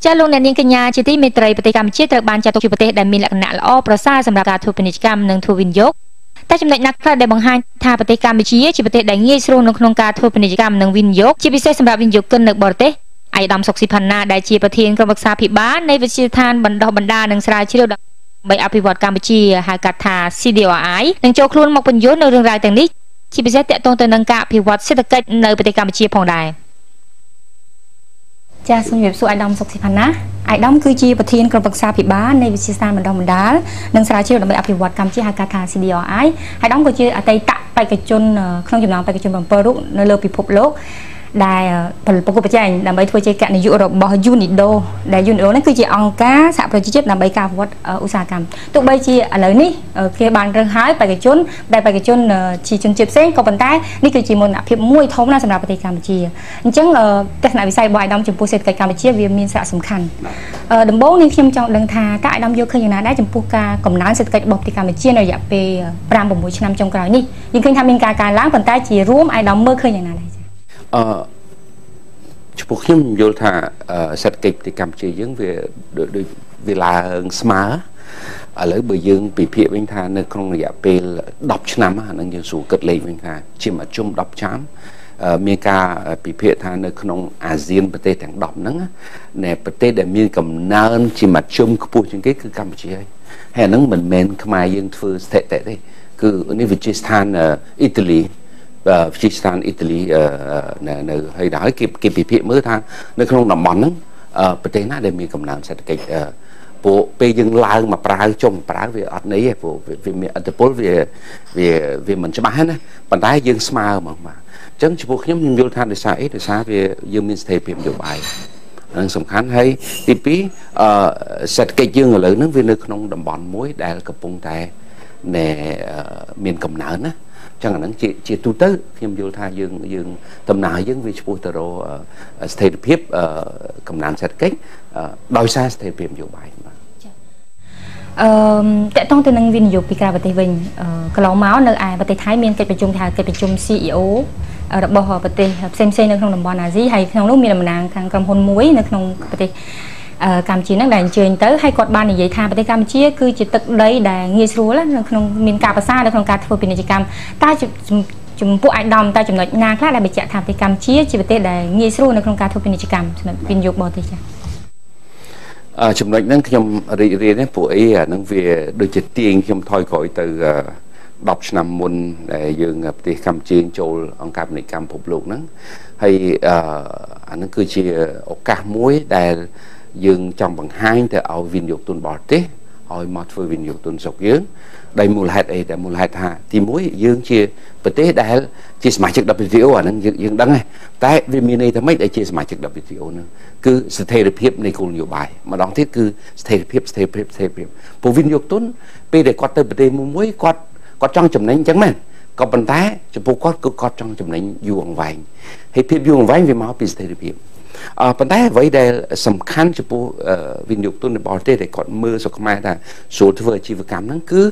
ចាលោកអ្នកនាងកញ្ញាជាទីមេត្រីប្រទេសកម្ពុជាត្រូវបានចាត់ទុកជាប្រទេសដែលមានលក្ខណៈល្អប្រសើរសម្រាប់ការធ្វើពាណិជ្ជកម្មនិងធ្វើវិនិយោគតែចំណុចណាខ្លះដែលបង្ហាញថាប្រទេសកម្ពុជាជាប្រទេសដែលងាយស្រួលនៅក្នុងការធ្វើពាណិជ្ជកម្មនិងវិនិយោគជាពិសេសសម្រាប់វិនិយោគិននៅបរទេសអាយដាមសុកស៊ីផាណាដែលជាប្រធានក្រុមប្រឹក្សាភិបាលនៃវិទ្យាស្ថានបណ្ដុះបណ្ដាលនិងស្រាវជ្រាវដើម្បីអភិវឌ្ឍកម្ពុជាហៅកាត់ថា CDRI នឹងចូលខ្លួនមកបញ្យល់នៅរឿងរ៉ាវទាំងនេះជាពិសេសទាក់ទងទៅនឹងការអភិវឌ្ឍសេដ្ឋកិច្ចនៅប្រទេសកម្ពុជាផងដែរចាសសូមជម្រាបសួរអាយដាមសុកស៊ីផាណាអាយដាមគឺជាប្រធានក្រុមប្រឹក្សាភិបាលនៃវិទ្យាស្ថានបណ្ដុះបណ្ដាលនិងស្រាវជ្រាវដើម្បីអភិវឌ្ឍកម្ពុជាហៅកាត់ថា CDRI អាយដាមក៏ជាអតីតបេក្ខជនក្នុងចំណោមបេក្ខជន7រូបនៅលើពិភពលោកដែលប្រកួតប្រជែងដើម្បីធ្វើជាគណនាយករបស់ UNIDO ដែល UNIDO នេះគឺជាអង្គការសហប្រជាជាតិដើម្បីការអភិវឌ្ឍឧស្សាហកម្មទោះបីជាឥឡូវនេះគេបានរើសហើយបេក្ខជនដែលបេក្ខជនជាជនជាតិផ្សេងក៏ប៉ុន្តែនេះគឺជាមោទនភាពមួយធំណាស់សម្រាប់ប្រទេសកម្ពុជាអញ្ចឹងទស្សនវិស័យរបស់អាយដាមចំពោះសេដ្ឋកិច្ចកម្ពុជាវាមានសារៈសំខាន់ដំបូងនេះខ្ញុំចង់ដឹងថាតើអាយដាមយកឃើញយ៉ាងណាដែរចំពោះការកំណើនសេដ្ឋកិច្ចរបស់ប្រទេសកម្ពុជានៅរយៈពេល 5-6 ឆ្នាំចុងក្រោយនេះយើងឃើញថាមានការកើនឡើងប៉ុន្តែជារួមអាយដាមមើលឃើញយ៉ាងណាដែរចំពោះខ្ញុំយល់ថាសេដ្ឋកិច្ចប្រទេសកម្ពុជាយើងវាដូចវាឡើងស្មើឥឡូវបើយើងពិភាក្សាវិញថានៅក្នុងរយៈពេល10ឆ្នាំអានឹងយើងស្រួលគិតលេខវិញថាជាមធ្យម10ឆ្នាំមានការពិភាក្សាថានៅក្នុងអាស៊ានប្រទេសទាំង10ហ្នឹងណែប្រទេសដែលមានកំណើនជាមធ្យមខ្ពស់ជាងគេគឺកម្ពុជាហើយហ្នឹងមិនមែនខ្មែរយើងធ្វើស្ថិតិទេគឺនេះវិទ្យាស្ថានអ៊ីតាលីវិទ្យាស្ថានអ៊ីតាលីនៅហើយដល់គេពិភាក្សាមើលថានៅក្នុងតំបន់ហ្នឹងប្រទេសណាដែលមានកំណើនសេដ្ឋកិច្ចពួកពេលយើងឡើងមកប្រើចុងប្រើវាអត់ន័យទេព្រោះវាមានឥទ្ធិពលវាមិនច្បាស់ណាប៉ុន្តែយើងស្មើហ្មងបាទអញ្ចឹងចំពោះខ្ញុំយល់ថាដោយសារអីដោយសារវាយើងមានស្ថិរភាពនយោបាយហ្នឹងសំខាន់ហើយទី2សេដ្ឋកិច្ចយើងឥឡូវហ្នឹងវានៅក្នុងតំបន់មួយដែលកំពុងតែមានកំណើនណាចឹងអាហ្នឹងជាទូទៅខ្ញុំយល់ថាយើងដំណើរយើងវាឆ្ពោះទៅរកស្ថិរភាពកំណើនសេដ្ឋកិច្ចដោយសារស្ថិរភាពនយោបាយបាទតកតងទៅនឹងវិនិយោគពីក្រៅប្រទេសវិញកន្លងមកនៅឯប្រទេសថៃមានកិច្ចប្រជុំគេហៅកិច្ចប្រជុំ CEO របស់ប្រទេសផ្សេងៗនៅក្នុងតំបន់អាស៊ីហើយក្នុងនោះមានតំណាងខាងក្រុមហ៊ុនមួយនៅក្នុងប្រទេសកម្ពុជាហ្នឹងដែលអញ្ជើញទៅហើយគាត់បាននិយាយថាប្រទេសកម្ពុជាគឺជាទឹកដីដែលងាយស្រួលនៅក្នុងមានការប្រសើរនៅក្នុងការធ្វើពាណិជ្ជកម្មតែចំពោះអាយដាមតែចំណុចណាខ្លះដែលបញ្ជាក់ថាប្រទេសកម្ពុជាជាប្រទេសដែលងាយស្រួលនៅក្នុងការធ្វើពាណិជ្ជកម្មសម្រាប់វិនិយោគបរទេសចា៎ចំណុចហ្នឹងខ្ញុំរីករាយណាស់ព្រោះអីអាហ្នឹងវាដូចជាទាញខ្ញុំថយក្រោយទៅ10ឆ្នាំមុនដែលយើងប្រទេសកម្ពុជាចូលអង្គការពាណិជ្ជកម្មពិភពលោកហ្នឹងហើយអាហ្នឹងគឺជាឱកាសមួយដែលយើងចង់បង្ហាញទៅឲ្យវិនិយោគទុនបរទេសឲ្យមកធ្វើវិនិយោគទុនស្រុកយើងដោយមូលហេតុអីដែលមូលហេតុថាទី1យើងជាប្រទេសដែលជាសមាជិក WTO អាហ្នឹងយើងដឹងហើយតែវាមានន័យថាម៉េចដែលជាសមាជិក WTO ហ្នឹងគឺស្ថិរភាពនៃគោលនយោបាយម្ដងទៀតគឺស្ថិរភាពព្រោះវិនិយោគទុនពេលដែលគាត់ទៅប្រទេសមួយគាត់ចង់ចំណេញអញ្ចឹងមែនក៏ប៉ុន្តែចំពោះគាត់គឺគាត់ចង់ចំណេញយូរអង្វែងហើយភាពយូរអង្វែងវាមកពីស្ថិរភាពប៉ុន្តែអ្វីដែលសំខាន់ចំពោះវិនិយោគទុននៅបរទេសដែលគាត់មើលស្រុកខ្មែរថាស្រួលធ្វើអាជីវកម្មហ្នឹងគឺ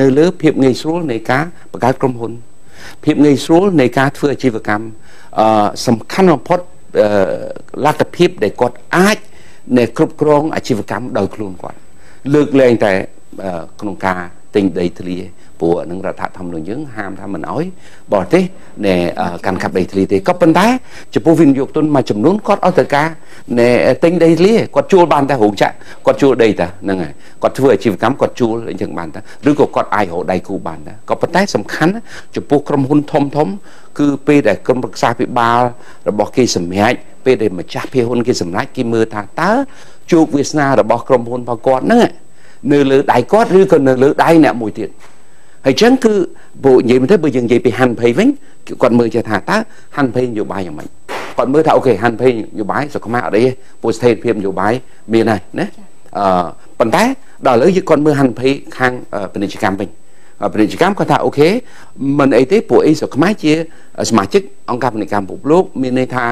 នៅលើភាពងាយស្រួលនៃការបង្កើតក្រុមហ៊ុនភាពងាយស្រួលនៃការធ្វើអាជីវកម្មសំខាន់បំផុតលទ្ធភាពដែលគាត់អាចគ្រប់គ្រងអាជីវកម្មដោយខ្លួនគាត់លើកលែងតែក្នុងការទិញដីធ្លីព្រោះនឹងរដ្ឋធម្មនុញ្ញយើងហាមថាមិនអោយបរទេសកាន់កាប់ដីធ្លីទេក៏ប៉ុន្តែចំពោះវិនិយោគទុនមួយចំនួនគាត់អត់ត្រូវការទិញដីធ្លីគាត់ជួលបានតែរោងចក្រគាត់ជួលដីតាហ្នឹងហើយគាត់ធ្វើអាជីវកម្មគាត់ជួលអញ្ចឹងបានតាឬក៏គាត់អាចរកដៃគូបានតាក៏ប៉ុន្តែសំខាន់ចំពោះក្រុមហ៊ុនធំគឺពេលដែលក្រុមប្រឹក្សាភិបាលរបស់គេសម្រេចពេលដែលម្ចាស់ភាគហ៊ុនគេសម្រេចគេមើលថាតើជោគវាសនារបស់ក្រុមហ៊ុនរបស់គាត់ហ្នឹងនៅលើដៃគាត់ឬក៏នៅលើដៃអ្នកមួយទៀតហើយចឹងគឺពួកនិយាយទៅបើយើងនិយាយពីហាន់ភ័យវិញគាត់មើលចេះថាតើហាន់ភ័យនយោបាយយ៉ាងម៉េចគាត់មើលថាអូខេហាន់ភ័យនយោបាយស្រុកខ្មែរអត់អីទេពួកស្ថិរភាពនយោបាយមានហើយណាប៉ុន្តែដល់ឥឡូវយើងគាត់មើលហាន់ភ័យខាងពាណិជ្ជកម្មវិញពាណិជ្ជកម្មគាត់ថាអូខេមិនអីទេពួកអីស្រុកខ្មែរជាសមាជិកអង្គការពាណិជ្ជកម្មពិភពលោកមានន័យថា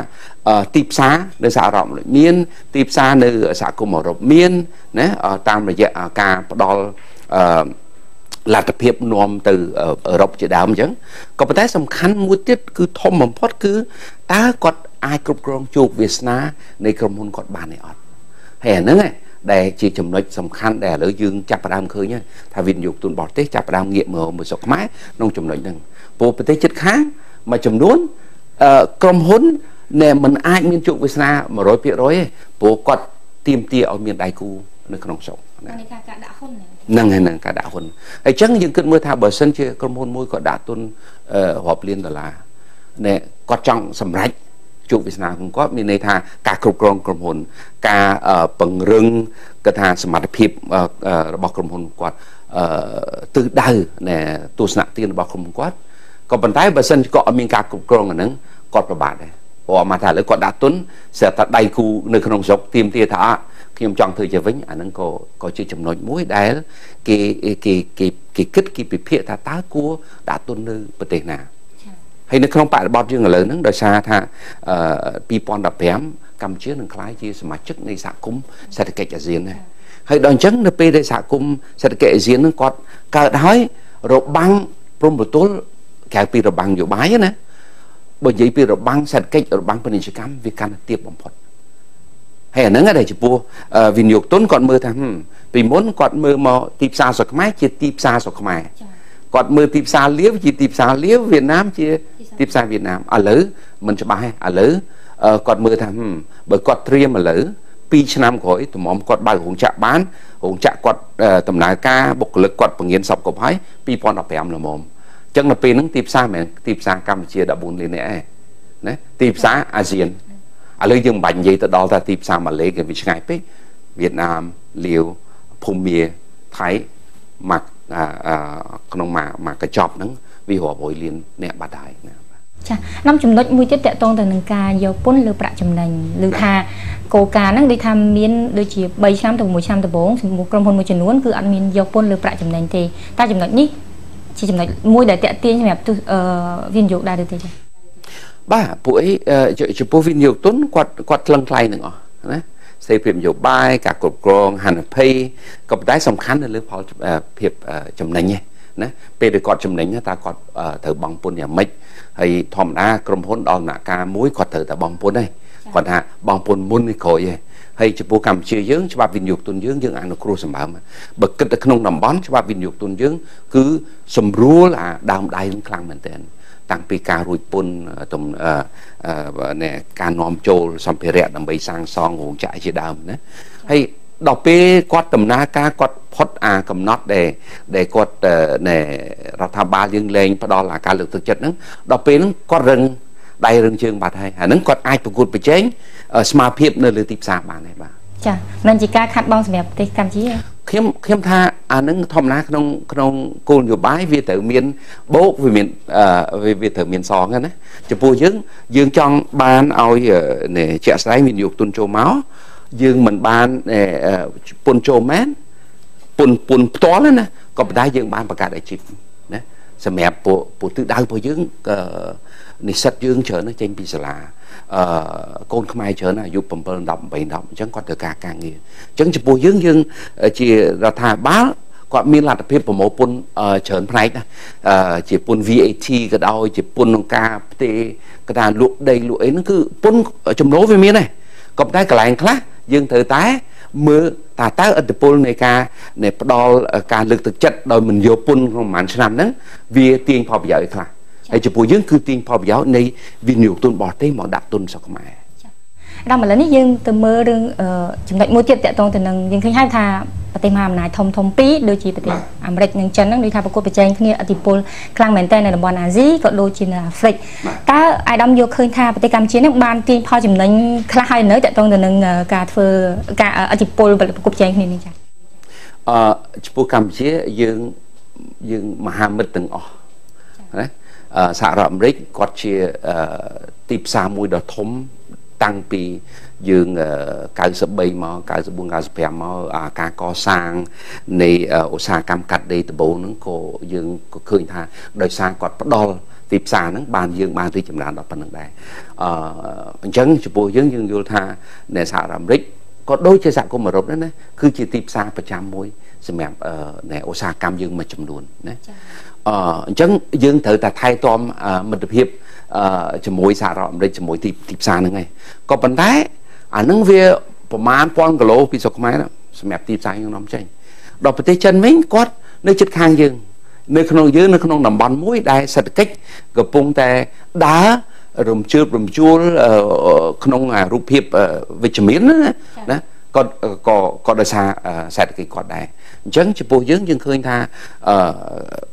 ទីផ្សារនៅសហរដ្ឋអាមេរិកមានទីផ្សារនៅសហគមន៍អឺរ៉ុបមានណាតាមរយៈការផ្ដល់លទ្ធភាពនាំទៅអឺរ៉ុបជាដើមអញ្ចឹងក៏ប៉ុន្តែសំខាន់មួយទៀតគឺធំបំផុតគឺតើគាត់អាចគ្រប់គ្រងជោគវាសនានៃក្រុមហ៊ុនគាត់បានទេអត់ hay là nữa để chỉ chấm nói sầm khăn để lỡ dương chặt đam khơi nhá thay vì dục tuần bỏ tết chặt đam nghiệm một sọc mái nông chấm nói rằng bộ tết chất kháng mà chấm đốn cầm hốn nè mình ai miền trung Việt Nam mà rồi biết rồi bộ quạt tìm tia ở miền Đại Cu nơi không sọc năng cả đạo hồn ấy chẳng những cơn mưa thả bờ sân chưa cầm hôn môi có đã tuân họp liên là nè có trong sầm rách chụp Việt Nam cũng có miền này tha cả cục rong cầm hồn cả bằng rừng cái tha sầm mặt phim bọc cầm hồn quạt từ đời nè tu sạ tiên bọc cầm quạt còn bàn tay bờ sân có miền cả cục rong ở nắng quạt vào bạt này mà thả lấy quạt đã tuân sẽ ta đầy khu nơi không dọc tìm tia thả khi ông chọn thời giờ vĩnh anh có chơi chấm nói mũi đá cái kích cái bị phê thả tá cua đã tuân nơi bờ tây nào hay nó không phải bọt riêng lớn nó đời xa tha pi pon đập bém cầm chiếc đằng khái chia mà chức này xạ cúng sẽ được kẹt ở diễn này hay đòn trắng nó pi đây xạ cúng sẽ được kẹt diễn nó còn cả đói rồi băng prom một tối kẹt pi rồi băng nhiều bái nè bởi vậy pi rồi băng sẽ được kẹt rồi băng bên này cam vì can tiếp bằng phật hay là nó ở đây chỉ bua vì nhiều tốn còn mưa thằng vì muốn còn mưa mà tiếp xa sọc máy chỉ tiếp xa sọc máy còn mưa tiếp xa liếu chỉ tiếp xa liếu Việt Nam chỉ tiếp xa Việt Nam lỡ mình sẽ bài lỡ còn mưa thằng bởi còn triêm mà lỡ pi năm khỏi tụi mỏm còn bài hùng chạ bán hùng chạ còn tầm nái ca bộc lực còn bằng nghiên sọc của phái pi pon đọc bèm là mồm chẳng là pi nó tiếp xa mẹ tiếp xa Cambodia đã buồn lên nè đấy tiếp xa ASEAN lỡ dừng bánh gì từ đó ta tiếp xa mà lấy cái vị trí ngay Việt Nam Liêu Khmer Thái mặc không mà cái chọp nó vì họ bồi liên nè bà đại năm chấm nốt mũi tiết tẹt tông từ nâng ca do pôn lừa bạ chấm nành lừa thà cổ cá năng đi tham miên đôi chỉ 700 từ 100 từ 4 một trong hôn một chấm nuốn cứ ăn miên do pôn lừa bạ chấm nành thì ta chấm nốt nhí chỉ chấm nốt mũi để tẹt tiên như từ viên dục đa được thế chứ ba buổi chụp bộ viên dục tuấn quạt lăng tay nữa đấy xây phim dục bài cả cột gòn hành pay có cái sòng khán là lứa phò phim chấm nành nhé nè bây giờ quạt chấm nành ta quạt thử bằng pôn nhà mấy hay thòm đa cầm hôn đòn nạ ca muối quạt thử ta bằng pôn đây còn hạ bằng pôn muôn cái khối hay chụp bộ cầm chia dưỡng cho ba viên dục tuần dưỡng dưỡng ăn nó cua sầm bám bậc kết không nằm bón cho ba viên dục tuần dưỡng cứ sầm rúa là đào đai lên khang mình tên tăng pi cà rùi pôn tầm nè cà nòm trâu xong phải rẹt làm bầy sang song hùng chạy chỉ đào nữa hay đọc pe quát tầm na ca quát phốt cầm nót để quát nè ra tham ba dương lên và đó là ca lực thực chất nữa đọc pe nó quát rừng đầy rừng trường bạt hay nó quát ai tụt bị chén smart phim nơi lừa tiếp xa bạn này bà chà nên chỉ ca khát bong sẹp thì cầm chí khiêm tha nó thom ná không côn nhiều bái vì tự miền bố vì miền vì tự miền sò nghe đấy chụp bùa dương trong ban oi nè trẻ sấy miền dục tuôn trâu máu dương mình ban pun trâu mén pun to lên nè còn đai dương ban bạc đại chip nè xem mẹp bộ tự đau bộ dương nị sắt dương chờ nó trên bị là côn Khmer chờ nó giúp bầm đậm bầy đậm chẳng có được cả càng nhiều chẳng chụp bùa dương chỉ ra thà bá còn miền là phim của một pun chờ này chỉ pun VAT cái đau chỉ pun ca cái đàn lụa đầy lụa ấy nó cứ pun chấm nấu với miền này còn đây cả làng khác dương thời tái mưa ta tái ở pun này ca này đo ca lực thực chất đòi mình vô pun không mạnh năm đó vì tiền phò bây giờ hay chụp bùi dương cứ tiền phò giáo này vì nhiều tuần bỏ tây mà đặt tuần sao không ai đang mà lớn dương từ mơ đương chừng ngạch mua tiệp tẹt tông từ nâng dương khinh hai thà tìm hàm này thông pí đôi chỉ tìm Americ nhưng chân nó đi thà bọc bạch tranh kia ở tipol clang mền tên này là bọn Asia có đôi chỉ là Afric ta ai đâm vô khơi thà tại cam chiến nước ban tiền phò chừng nâng khla hai nữa tẹt tông từ nâng cả phơ cả ở tipol bọc bạch tranh này nè chụp cam chiến dương Mohammed từng đấy xã rộng rích có chia tiếp xa mùi đỏ thấm tăng pi dương cái sập bay mà cái sập buông cái sập bèm mà cái co sang này ở xa cam cắt đây từ bộ nó có dương có khơi tha đời xa còn bắt đo tiếp xa nó bàn dương bàn tuy chậm đàn đọc phần này chẳng chụp bộ dương vô tha này xã rộng rích có đôi chơi xã của mà rộp đó đấy cứ chỉ tiếp xa và chạm môi xem mẹ này ở xa cam dương mà chậm luôn đấy chẳng dương thử ta thay tôm mình được hiệp cho mối xả rộng đây cho mối tiếp xa nữa ngay có vấn đề nó về ប្រមាណ1000 គីឡូពីស្រុកខ្មែរសម្រាប់ទីផ្សារយើងនាំចេញដល់ប្រទេសចិនវិញគាត់នៅជិតខាងយើងនៅក្នុងតំបន់មួយដែលសេដ្ឋកិច្ចកំពុងតែដើររំជើបរំជួលក្នុងរូបភាពវិជ្ជមានណាក៏ដោយសារសេដ្ឋកិច្ចគាត់ដែរអញ្ចឹងចំពោះយើងឃើញថា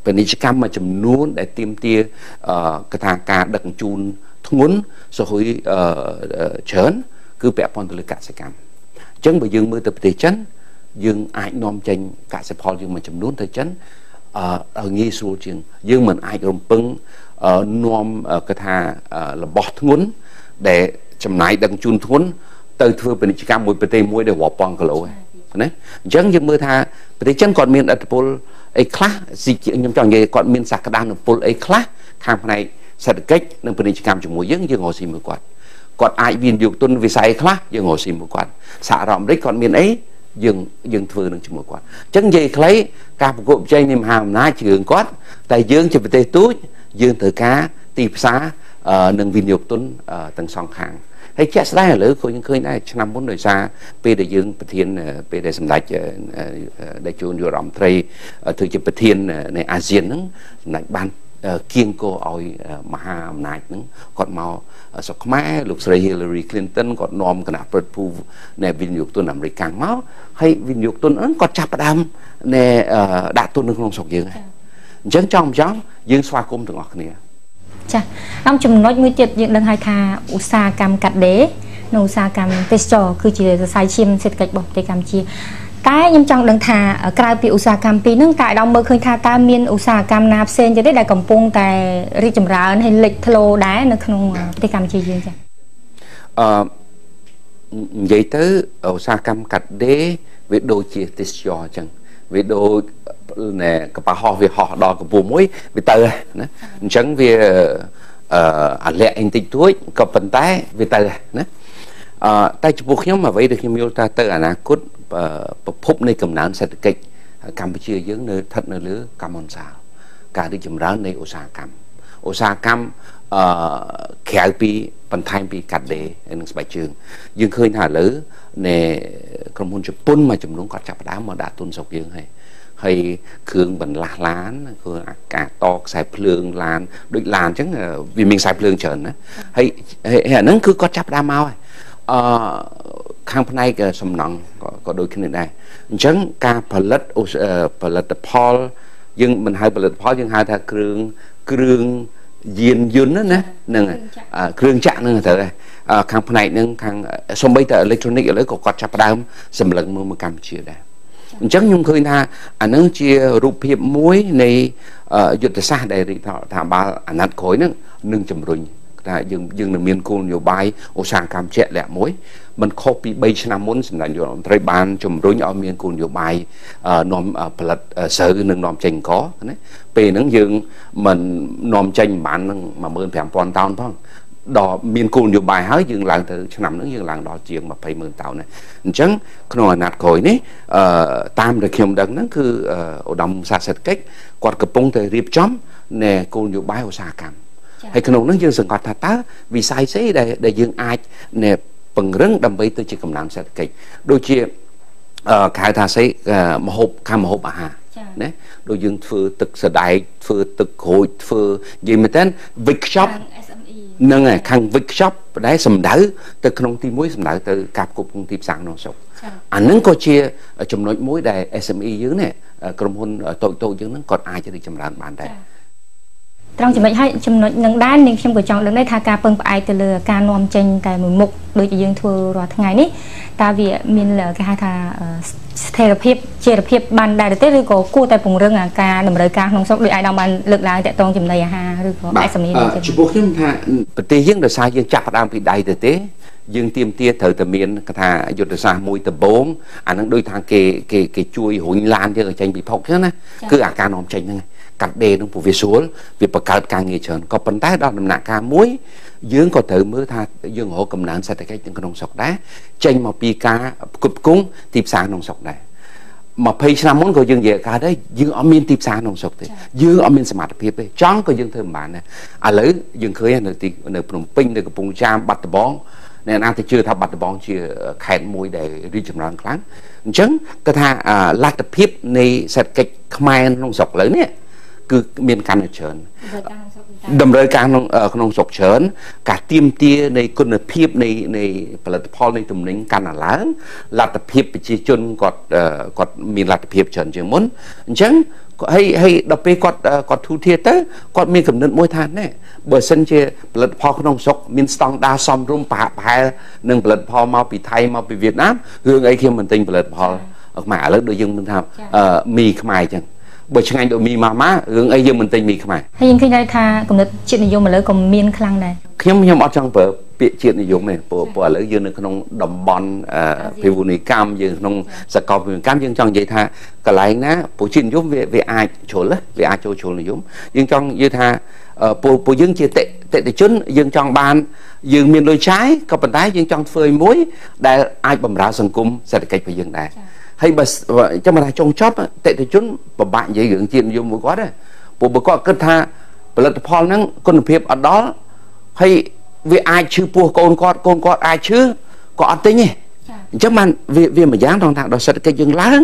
ពាណិជ្ជកម្មមួយចំនួនដែលទាមទារកថាការដឹកជញ្ជូនធ្ងន់សហួយច្រើនគឺពាក់ព័ន្ធទៅលើកសិកម្មអញ្ចឹងបើយើងមើលទៅប្រទេសចិនយើងអាចនាំចេញកសិផលយើងមួយចំនួនទៅចិនឲ្យងាយស្រួលជាងយើងមិនអាចរំពឹងនាំកថារបស់ធ្ងន់ដែលចំណាយដឹកជញ្ជូនធ្ងន់ទៅធ្វើពាណិជ្ជកម្មមួយប្រទេសមួយដែលរាប់ពាន់គីឡូណាអញ្ចឹងយើងមើលថាប្រទេសចិនគាត់មានឥទ្ធិពលអីខ្លះខ្ញុំចង់និយាយគាត់មានសក្តានុពលអីខ្លះខាងផ្នែកសេដ្ឋកិច្ចនិងពាណិជ្ជកម្មជាមួយយើងរកស៊ីមួយគាត់អាចវិនិយោគទុនវិស័យខ្លះយើងរកស៊ីមួយគាត់សហរដ្ឋអាមេរិកគាត់មានអីយើងធ្វើនឹងជាមួយគាត់អញ្ចឹងនិយាយខ្លីការប្រកួតប្រជែងនៃមហាអំណាចជារឿងគាត់តែយើងជាប្រទេសទូចយើងត្រូវការទីផ្សារនិងវិនិយោគទុនទាំងសងខាងហើយជាក់ស្ដែងឥឡូវខ្ញុំឃើញដែរឆ្នាំមុនដោយសារពេលដែលយើងប្រធានពេលដែលសម្ដេចដែលជួនយុរដ្ឋមន្ត្រីធ្វើជាប្រធាននៃអាស៊ានហ្នឹងសម្ដេចបានគៀងគរឲ្យមហាអំណាចហ្នឹងគាត់មកស្រុកខ្មែរលោកស្រី Hillary Clinton គាត់នាំគណៈប្រតិភូនៃវិនិយោគទុនអាមេរិកកាំងមកហើយវិនិយោគទុនហ្នឹងគាត់ចាប់ផ្ដើមដាក់ទុននៅក្នុងស្រុកយើងហើយអញ្ចឹងចង់យើងស្វាគមន៍ទាំងអស់គ្នាចាតាមចំណុចមួយទៀតយើងដឹងហើយថាឧស្សាហកម្មកាត់ដេរនិងឧស្សាហកម្មទេសចរគឺជាសរសៃឈាមសេដ្ឋកិច្ចរបស់ប្រទេសកម្ពុជាតែខ្ញុំចង់ដឹងថាក្រៅពីឧស្សាហកម្មពីរហ្នឹងតើអាដាមមើលឃើញថាតើមានឧស្សាហកម្មណាផ្សេងទៀតទេដែលកំពុងតែរីកចម្រើនហើយលេចធ្លោដែរនៅក្នុងប្រទេសកម្ពុជាយើងចានិយាយទៅឧស្សាហកម្មកាត់ដេរវាដូចជាទេសចរអញ្ចឹងវាដូចកប៉ាល់ហោះវាហោះដល់កម្ពស់មួយវាទៅណាអញ្ចឹងវាអាលាក់អីតិចតួចក៏ប៉ុន្តែវាទៅណាតែចំពោះខ្ញុំអ្វីដែលខ្ញុំយល់ថាទៅអនាគតប្រភពនៃកំណើនសេដ្ឋកិច្ចកម្ពុជាយើងនៅស្ថិតនៅលើកម្មអន្សាលការរីកចម្រើននៃឧស្សាហកម្មក្រៅពីបន្ថែមពីកាត់ដេរនិងស្បែកជើងយើងឃើញថាឥឡូវនៃក្រុមហ៊ុនជប៉ុនមួយចំនួនគាត់ចាប់ផ្ដើមមកដាក់ទុនស្រុកយើងហើយគ្រឿងបន្លាស់ឡានគឺអាកាតខ្សែភ្លើងឡានដូចឡានអញ្ចឹងវាមានខ្សែភ្លើងច្រើនណាហើយអាហ្នឹងគឺគាត់ចាប់ផ្ដើមមកហើយខាងផ្នែកសំណង់ក៏ដូចគ្នាដែរអញ្ចឹងការផលិតផលយើងមិនហៅផលិតផលយើងហៅថាគ្រឿងយានយន្តណាហ្នឹងគ្រឿងចាក់ហ្នឹងទៅខាងផ្នែកហ្នឹងខាងសូម្បីតែ electronic ឥឡូវក៏គាត់ចាប់ផ្ដើមសម្លឹងមើលកម្ពុជាដែរអញ្ចឹងខ្ញុំឃើញថាអានឹងជារូបភាពមួយនៃយុទ្ធសាស្ត្រដែលរដ្ឋាភិបាលអាណត្តិក្រោយហ្នឹងនឹងជំរុញថាយើងនឹងមានគោលនយោបាយឧស្សាហកម្មជាក់លាក់មួយមិនខុសពី3ឆ្នាំមុនសម្ដេចនាយករដ្ឋមន្ត្រីបានជំរុញឲ្យមានគោលនយោបាយនាំផលិតស្រូវនិងនាំចេញកណាពេលហ្នឹងយើងមិននាំចេញប្រហែលនឹង15000តោនផងដល់មានគោលនយោបាយហើយយើងឡើងទៅឆ្នាំហ្នឹងយើងឡើងដល់ជាង200,000តោនអញ្ចឹងក្នុងអាណត្តិក្រោយនេះតាមដែលខ្ញុំដឹងហ្នឹងគឺឧត្តមសាស្ត្រសេដ្ឋកិច្ចគាត់កំពុងតែរៀបចំនៃគោលនយោបាយឧស្សាហកម្មហើយក្នុងនោះយើងសង្កត់ថាតើវិស័យស្អីដែលយើងអាចពង្រឹងដើម្បីទៅជាកំណើនសេដ្ឋកិច្ចដូចជាគេហៅថាស្អីម្ហូបអាហារណាដូចយើងធ្វើទឹកសដែកធ្វើទឹកក្រូចធ្វើនិយាយមែនតើវិចខ្ចប់ហ្នឹងហើយខាងវិចខ្ចប់ដែលសម្ដៅទៅក្នុងទី1សម្ដៅទៅការផ្គត់ផ្គង់ទីផ្សារក្នុងស្រុកអាហ្នឹងក៏ជាចំណុចមួយដែល SME យើងនេះក្រុមហ៊ុនតូចយើងហ្នឹងគាត់អាចរីកចម្រើនបានដែរត្រង់ចំណុចឲ្យចំណុចនឹងដែរនាងខ្ញុំក៏ចង់ដឹងដែរថាការពឹងផ្អែកទៅលើការនាំចេញតែមួយមុខដូចជាយើងធ្វើរាល់ថ្ងៃនេះតើវាមានគេហៅថាស្ថិរភាពជាភាពបានដែរទេឬក៏គួរតែពង្រឹងការតម្រូវការក្នុងស្រុកដូចអាយដាមបានលើកឡើងតាក់ទងចំណីអាហារឬក៏SMEនេះចំពោះខ្ញុំថាប្រទេសយើងដោយសារយើងចាប់ផ្ដើមពីដៃទៅទេយើងទៀមទាត្រូវតែមានគេថាយុទ្ធសាស្ត្រមួយដំបូងអានឹងដូចថាគេជួយរុញឡានយើងឲ្យចេញពីភពចឹងណាគឺអាការនាំចេញហ្នឹងកាត់ដេរនឹងពូវាស្រួលវាបង្កើតការងារច្រើនក៏ប៉ុន្តែដល់ដំណាក់កាលមួយយើងក៏ត្រូវមើលថាយើងរកកំណើនសេដ្ឋកិច្ចក្នុងស្រុកដែរចេញមកពីការផ្គត់ផ្គង់ទីផ្សារក្នុងស្រុកដែរ20ឆ្នាំមុនក៏យើងនិយាយកើតដែរយើងអត់មានទីផ្សារក្នុងស្រុកទេយើងអត់មានសមត្ថភាពទេចង់ក៏យើងធ្វើមិនបានដែរឥឡូវយើងឃើញនៅភ្នំពេញនៅកំពង់ចាមបាត់ដំបង អ្នកណាទៅជឿថាបាត់ដំបងជាខេត្តមួយដែលរីកចម្រើនខ្លាំងអញ្ចឹងគាត់ថាលទ្ធភាពនៃសេដ្ឋកិច្ចខ្មែរក្នុងស្រុកឥឡូវនេះគឺមានកាន់តែច្រើនតម្រូវការក្នុងស្រុកច្រើនការទាមទារនៃគុណភាពនៃផលិតផលនៃទំនិញកាន់តែឡើងលទ្ធភាពប្រជាជនគាត់មានលទ្ធភាពច្រើនជាងមុនអញ្ចឹងហើយដល់ពេលគាត់ទូធាទៅគាត់មានកំណត់មួយថាណែបើសិនជាផលិតផលក្នុងស្រុកមានស្តង់ដារសមរម្យប្រហែលនឹងផលិតផលមកពីថៃមកពីវៀតណាមរឿងអីខ្ញុំមិនទិញផលិតផលខ្មែរឥឡូវដូចយើងមិនថាមីខ្មែរអញ្ចឹងបើឆ្ងាញ់ដូចមីម៉ារឿងអីយើងមិនទិញមីខ្មែរហើយយើងឃើញថាកំណត់ជាតិនិយមឥឡូវក៏មានខ្លាំងដែរខ្ញុំអត់ចង់ប្រើពាក្យជាតិនិយមទេព្រោះឥឡូវយើងនៅក្នុងតំបន់ភាវូនីកម្មយើងក្នុងសកលភាវូនីកម្មយើងចង់និយាយថាកន្លែងណាព្រោះជាតិនិយមវាអាចជ្រុលវាអាចចូលជ្រុលនិយមយើងចង់និយាយថាពួកយើងជាតេតិជនយើងចង់បានយើងមានលុយចាយក៏ប៉ុន្តែយើងចង់ធ្វើឲ្យមួយដែលអាចបម្រើសង្គមសេដ្ឋកិច្ចរបស់យើងដែរហើយបើចាំថាចុងចប់តេតិជនពិបាកនិយាយរឿងជាតិនិយមមួយគាត់ដែរព្រោះបើគាត់គិតថាផលិតផលហ្នឹងគុណភាពអត់ដល់ហើយវាអាចឈឺពោះកូនគាត់អាចឈឺក៏អត់ទិញទេអញ្ចឹងបានវាមួយយ៉ាងត្រង់ថាដល់សេដ្ឋកិច្ចយើងឡើង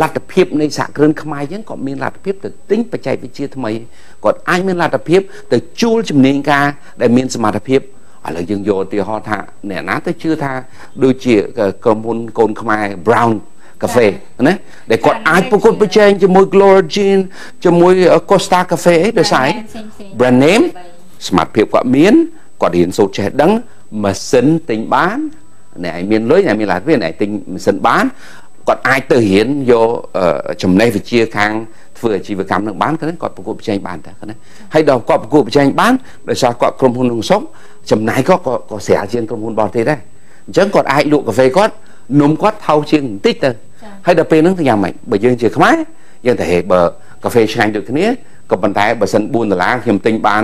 លទ្ធភាពនៃសហគ្រិនខ្មែរយើងក៏មានលទ្ធភាពទៅទិញបច្ចេកវិទ្យាថ្មីគាត់អាចមានលទ្ធភាពទៅជួលជំនាញការដែលមានសមត្ថភាពឥឡូវយើងយកឧទាហរណ៍ថាអ្នកណាទៅជឿថាដូចជាក្រុមហ៊ុនកូនខ្មែរ Brown កាហ្វេណាដែលគាត់អាចប្រកួតប្រជែងជាមួយ Gloria Jean ជាមួយ Costa Cafe អីដោយសារ brand name សមត្ថភាពគាត់មានគាត់រៀនសូត្រចេះដឹងម៉ាស៊ីនទិញបានអ្នកឯងមានលុយអ្នកមានលទ្ធភាពអ្នកឯងទិញម៉ាស៊ីនបានគាត់អាចទៅរៀនយកចំណេះវិជ្ជាខាងធ្វើអាជីវកម្មនឹងបានគាត់ប្រកួតប្រជែងបានតែណាហើយដល់គាត់ប្រកួតប្រជែងបានដោយសារគាត់ក្រុមហ៊ុនក្នុងស្រុកចំណាយក៏ស្រាលជាងក្រុមហ៊ុនបរទេសដែរអញ្ចឹងគាត់អាចលក់កាហ្វេគាត់នំគាត់ថោកជាងបន្តិចទៅហើយដល់ពេលហ្នឹងទៅយ៉ាងម៉េចបើយើងជាខ្មែរយើងទៅហេបើកាហ្វេឆ្ងាញ់ដូចគ្នាក៏ប៉ុន្តែបើសិន$4ខ្ញុំទិញបាន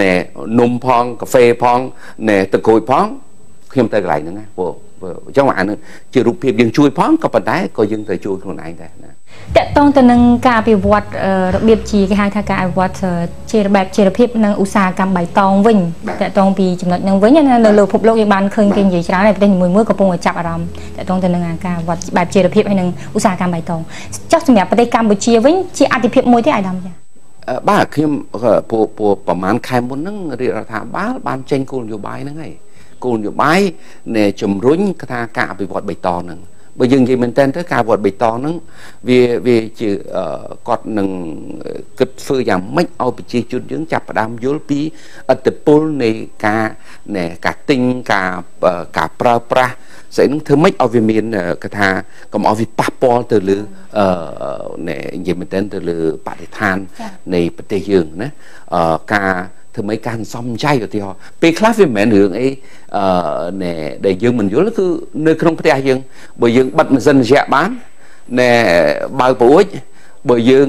ណែនំផងកាហ្វេផងណែទឹកក្រូចផងខ្ញុំទៅកន្លែងហ្នឹងណាព្រោះអញ្ចឹងអានេះជារូបភាពយើងជួយផងក៏ប៉ុន្តែក៏យើងត្រូវជួយខ្លួនឯងដែរណាតកតងទៅនឹងការអភិវឌ្ឍរបៀបជាគេហៅថាការអភិវឌ្ឍជាបែបជាភាពនិងឧស្សាហកម្មបៃតងវិញតកតងពីចំណុចហ្នឹងវិញនៅលើពិភពលោកយើងបានឃើញគេនិយាយច្រើនហើយប្រទេសមួយកំពុងតែចាប់អារម្មណ៍តកតងទៅនឹងការវត្តបែបជាភាពហើយនឹងឧស្សាហកម្មបៃតងចុះសម្រាប់ប្រទេសកម្ពុជាវិញជាអតិភិបមួយទេអាយដាមចាបាទខ្ញុំពួកប្រហែលខែមុនហ្នឹងរាជរដ្ឋាភិបាលបានចេញគោលនយោបាយហ្នឹងហើយគោលនយោបាយនៃជំរុញថាការអភិវឌ្ឍបៃតងហ្នឹងបើយើងនិយាយមែនតើទៅការវត្តបៃតងហ្នឹងវាជាគាត់នឹងគិតធ្វើយ៉ាងម៉េចឲ្យប្រជាជនយើងចាប់ផ្ដើមយល់ពីឥទ្ធិពលនៃការទិញការប្រើប្រាស់ស្អីហ្នឹងធ្វើម៉េចឲ្យវាមានកថាកុំឲ្យវាប៉ះពាល់ទៅលើនិយាយមែនតើទៅលើបរិស្ថាននៃប្រទេសយើងណាការធ្វើម៉េចការសន្សំចៃឧទាហរណ៍ពេលខ្លះវាមិនមែនរឿងអីដែលយើងមិនយល់គឺនៅក្នុងផ្ទះយើងបើយើងបិទម៉ាស៊ីនត្រជាក់បានបើប្រួចបើយើង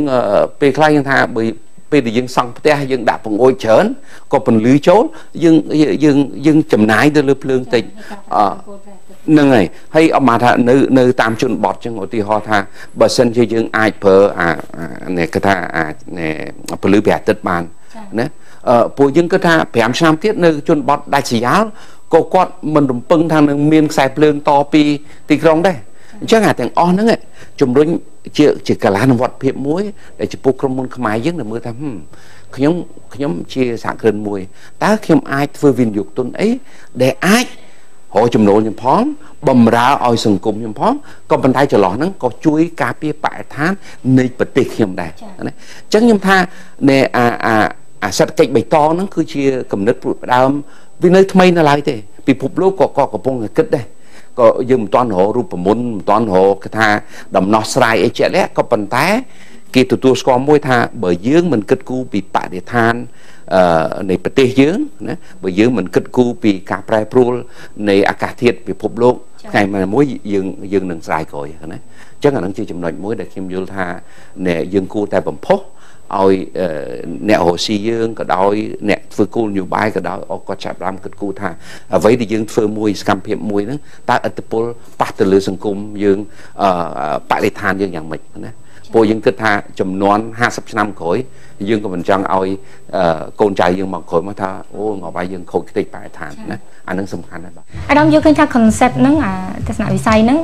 ពេលខ្លះយើងថាបើពេលដែលយើងសង់ផ្ទះយើងដាក់បង្អួចច្រើនក៏ពន្លឺចូលយើងចំណាយទៅលើភ្លើងតិចហ្នឹងហើយអមថានៅតាមជនបទចឹងឧទាហរណ៍ថាបើសិនជាយើងអាចប្រើគេថាពលឺព្រះអាទិត្យបានណាពួកយើងគិតថា5ឆ្នាំទៀតនៅជនបទដាច់ស្រយាលក៏គាត់មិនរំពឹងថានឹងមានខ្សែភ្លើងតពីទីក្រុងដែរអញ្ចឹងអាទាំងអស់ហ្នឹងជំរុញជាកលានុវត្តភាពមួយដែលចំពោះក្រុមហ៊ុនខ្មែរយើងដែលមើលថាខ្ញុំជាសហគ្រិនមួយតើខ្ញុំអាចធ្វើវិនិយោគទុនអីដែលអាចរកចំណូលខ្ញុំផងបំរើឲ្យសង្គមខ្ញុំផងក៏ប៉ុន្តែចន្លោះហ្នឹងក៏ជួយការពារបរិស្ថាននៃប្រទេសខ្ញុំដែរណាអញ្ចឹងខ្ញុំថាសេដ្ឋកិច្ចបៃតងហ្នឹងគឺជាគំនិតផ្ដើមវានៅថ្មីនៅឡើយទេពិភពលោកក៏កំពុងតែគិតដែរក៏យើងមិនទាន់រករូបមន្តមិនទាន់រកគេថាដំណោះស្រាយអីជាក់លាក់ក៏ប៉ុន្តែគេទទួលស្គាល់មួយថាបើយើងមិនគិតគូរពីបរិស្ថាននៃប្រទេសយើងណាបើយើងមិនគិតគូរពីការប្រែប្រួលនៃអាកាសធាតុពិភពលោកថ្ងៃមួយយើងនឹងស្រាយក្រោយណាអញ្ចឹងអានឹងជាចំណុចមួយដែលខ្ញុំយល់ថាយើងគួរតែបំផុសឲ្យអ្នករកស៊ីយើងក៏ដោយអ្នកធ្វើគោលនយោបាយក៏ដោយគាត់ចាប់ដើមគិតគូរថាអ្វីដែលយើងធ្វើមួយសកម្មភាពមួយហ្នឹងតើឥទ្ធិពលប៉ះទៅលើសង្គមយើងបរិស្ថានយើងយ៉ាងម៉េចណាព ពួកយើងគិតថាចំនួន50ឆ្នាំក្រោយយើងក៏មិនចង់ឲ្យកូនចៅយើងមកក្រោយមកថាអូងអបាយយើងខូចខ្ទេចបរិស្ថានណាអានឹងសំខាន់ណាស់បាទអាដាមយកឃើញថា concept ហ្នឹងអាទស្សនវិស័យហ្នឹង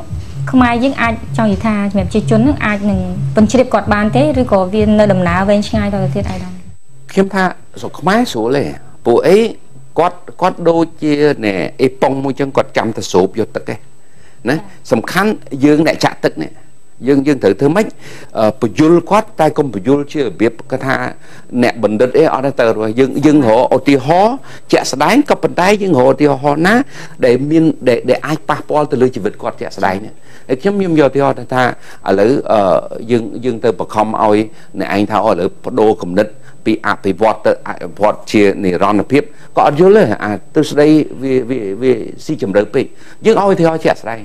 ខ្មែរយើងអាចចង់និយាយថាសម្រាប់ប្រជាជនហ្នឹងអាចនឹងបញ្ជ្រាបគាត់បានទេឬក៏វានៅដំណើរវែងឆ្ងាយតទៅទៀតអាដាមខ្ញុំថាស្រុកខ្មែរស្រួលទេពួកអីគាត់ដូចជាណែអេប៉ុងមួយចឹងគាត់ចាំទៅស្រូបយកទឹកទេណាសំខាន់យើងអ្នកចាក់ទឹកនេះយើងត្រូវធ្វើម៉េចបញ្យលគាត់តែកុំបញ្យលជារបៀបគាត់ថាអ្នកបណ្ឌិតអីអត់ទៅយើងរកឧទាហរណ៍ជាក់ស្ដែងក៏ប៉ុន្តែយើងរកឧទាហរណ៍ណាដែលមានដែលអាចប៉ះពាល់ទៅលើជីវិតគាត់ជាក់ស្ដែងហើយខ្ញុំយកឧទាហរណ៍ថាឥឡូវយើងទៅបង្ខំឲ្យអ្នកឯងថាឥឡូវបដូរគំនិតពីអភិវឌ្ឍទៅអភិវឌ្ឍជានិរន្តរភាពក៏អត់យល់ទេអាទស្សនវិស័យវាស៊ីជម្រៅពេកយើងឲ្យឧទាហរណ៍ជាក់ស្ដែង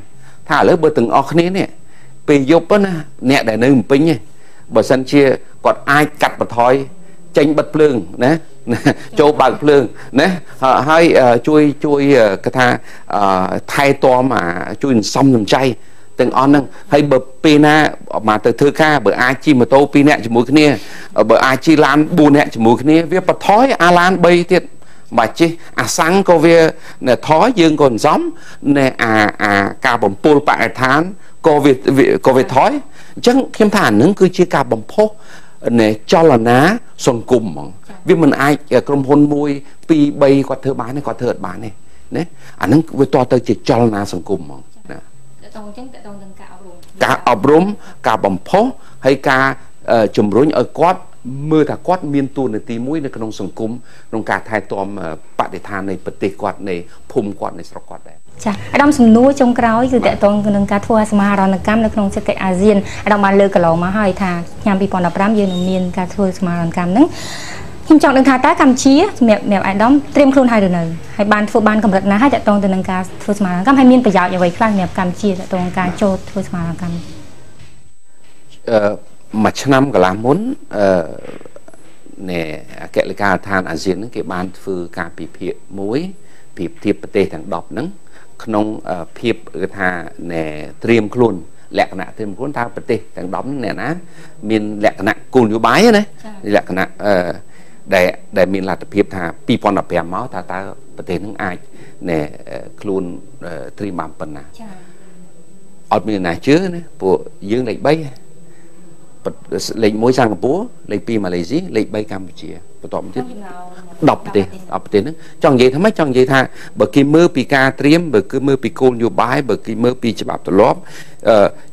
ថាឥឡូវបើទាំងអស់គ្នានេះពេលយប់ណាអ្នកដែលនៅពេញបើសិនជាគាត់អាចកាត់បន្ថយចេញបិទភ្លើងណាចូលបើកភ្លើងណាហើយជួយគេថាថែទាំជួយសំចៃទាំងអស់ហ្នឹងហើយបើពេលណាមកទៅធ្វើការបើអាចជិះម៉ូតូ2នាក់ជាមួយគ្នាបើអាចជិះឡាន4នាក់ជាមួយគ្នាវាបន្ថយអាឡាន3ទៀតបាទជិះអាសាំងក៏វាថយយើងក៏សំណែអាការបំពុលបរិស្ថានក៏វាថយអញ្ចឹងខ្ញុំថាអានឹងគឺជាការបំផុសនៃចលនាសង្គមហ្មងវាមិនអាចក្រុមហ៊ុន1 2 3គាត់ធ្វើបានទេគាត់ធ្វើអត់បានទេណាអានឹងវាតទៅជាចលនាសង្គមហ្មងណាតើតើអញ្ចឹងតើតើនឹងការអប់រំការបំផុសហើយការជំរុញឲ្យគាត់មើលថាគាត់មានតួនាទីមួយនៅក្នុងសង្គមក្នុងការថែទាំបរិស្ថាននៃប្រទេសគាត់នៃភូមិគាត់នៃស្រុកគាត់ដែរចាអាដាមសំណួរចុងក្រោយគឺតកតងនឹងការធ្វើសមាហរណកម្មនៅក្នុងសេដ្ឋកិច្ចអាស៊ានអាដាមបានលើកកន្លងមកហើយថាឆ្នាំ2015យើងនឹងមានការធ្វើសមាហរណកម្មហ្នឹងខ្ញុំចង់ដឹងថាតើកម្ពុជាសម្រាប់អាដាមត្រៀមខ្លួនហើយឬនៅហើយបានធ្វើបានកម្រិតណាហើយតកតងទៅនឹងការធ្វើសមាហរណកម្មហើយមានប្រយោជន៍អ្វីខ្លះសម្រាប់កម្ពុជាតកតងការចូលធ្វើសមាហរណកម្មមួយឆ្នាំកន្លះមុនណែអគ្គលេខាដ្ឋានអាស៊ានហ្នឹងគេបានធ្វើការពិភាក្សាមួយប្រៀបធៀបប្រទេសទាំង10ហ្នឹងក្នុងភាពគឺថាណែត្រៀមខ្លួនលក្ខណៈត្រៀមខ្លួនតើប្រទេសទាំង10ហ្នឹងអ្នកណាមានលក្ខណៈគោលនយោបាយណាលក្ខណៈដែលមានលទ្ធភាពថា2015មកតើប្រទេសហ្នឹងអាចណែខ្លួនត្រៀមបានប៉ុណ្ណាអត់មានណាជឿណាពួកយើងលេខ3លេខ1សិង្ហបុរីលេខ2ម៉ាឡេស៊ីលេខ3កម្ពុជាបន្ទាប់ទៀត10ប្រទេសហ្នឹងចង់និយាយថាម៉េចចង់និយាយថាបើគេមើលពីការត្រៀមបើគឺមើលពីគោលនយោបាយបើគេមើលពីច្បាប់ទម្លាប់